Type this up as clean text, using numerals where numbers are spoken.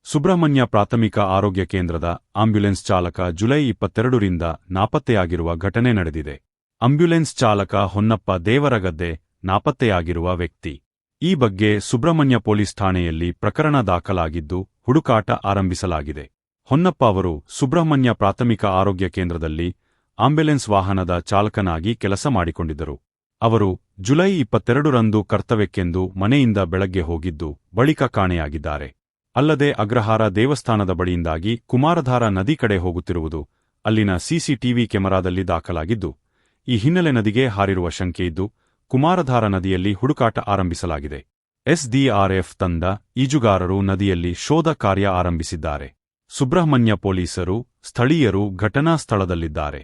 ಸುಬ್ರಹ್ಮಣ್ಯ ಪ್ರಾಥಮಿಕ ಆರೋಗ್ಯ ಕೇಂದ್ರದ ಆಂಬ್ಯುಲೆನ್ಸ್ ಚಾಲಕ ಜುಲೈ 22ರಿಂದ ನಾಪತ್ತೆಯಾಗಿರುವ ಘಟನೆ ನಡೆದಿದೆ. ಆಂಬ್ಯುಲೆನ್ಸ್ ಚಾಲಕ ಹೊನ್ನಪ್ಪ ದೇವರಗದ್ದೆ ನಾಪತ್ತೆಯಾಗಿರುವ ವ್ಯಕ್ತಿ. ಈ ಬಗ್ಗೆ ಸುಬ್ರಹ್ಮಣ್ಯ ಪೊಲೀಸ್ ಠಾಣೆಯಲ್ಲಿ ಪ್ರಕರಣ ದಾಖಲಾಗಿದ್ದು ಹುಡುಕಾಟ ಆರಂಭಿಸಲಾಗಿದೆ. ಹೊನ್ನಪ್ಪ ಅವರು ಸುಬ್ರಹ್ಮಣ್ಯ ಪ್ರಾಥಮಿಕ ಆರೋಗ್ಯ ಕೇಂದ್ರದಲ್ಲಿ ಆಂಬ್ಯುಲೆನ್ಸ್ ವಾಹನದ ಚಾಲಕನಾಗಿ ಕೆಲಸ ಮಾಡಿಕೊಂಡಿದ್ದರು. ಅವರು ಜುಲೈ 22ರಂದು ಕರ್ತವ್ಯಕ್ಕೆಂದು ಮನೆಯಿಂದ ಬೆಳಗ್ಗೆ ಹೋಗಿದ್ದು ಬಳಿಕ ಕಾಣೆಯಾಗಿದ್ದಾರೆ. ಅಲ್ಲದೆ ಅಗ್ರಹಾರ ದೇವಸ್ಥಾನದ ಬಳಿಯಿಂದಾಗಿ ಕುಮಾರಧಾರ ನದಿ ಕಡೆ ಹೋಗುತ್ತಿರುವುದು ಅಲ್ಲಿನ ಸಿಸಿಟಿವಿ ಕೆಮೆರಾದಲ್ಲಿ ದಾಖಲಾಗಿದ್ದು, ಈ ಹಿನ್ನೆಲೆ ನದಿಗೆ ಹಾರಿರುವ ಶಂಕೆಯಿದ್ದು ಕುಮಾರಧಾರ ನದಿಯಲ್ಲಿ ಹುಡುಕಾಟ ಆರಂಭಿಸಲಾಗಿದೆ. ಎಸ್ಡಿಆರ್ಎಫ್ ತಂಡ, ಈಜುಗಾರರು ನದಿಯಲ್ಲಿ ಶೋಧ ಕಾರ್ಯ ಆರಂಭಿಸಿದ್ದಾರೆ. ಸುಬ್ರಹ್ಮಣ್ಯ ಪೊಲೀಸರು, ಸ್ಥಳೀಯರು ಘಟನಾ ಸ್ಥಳದಲ್ಲಿದ್ದಾರೆ.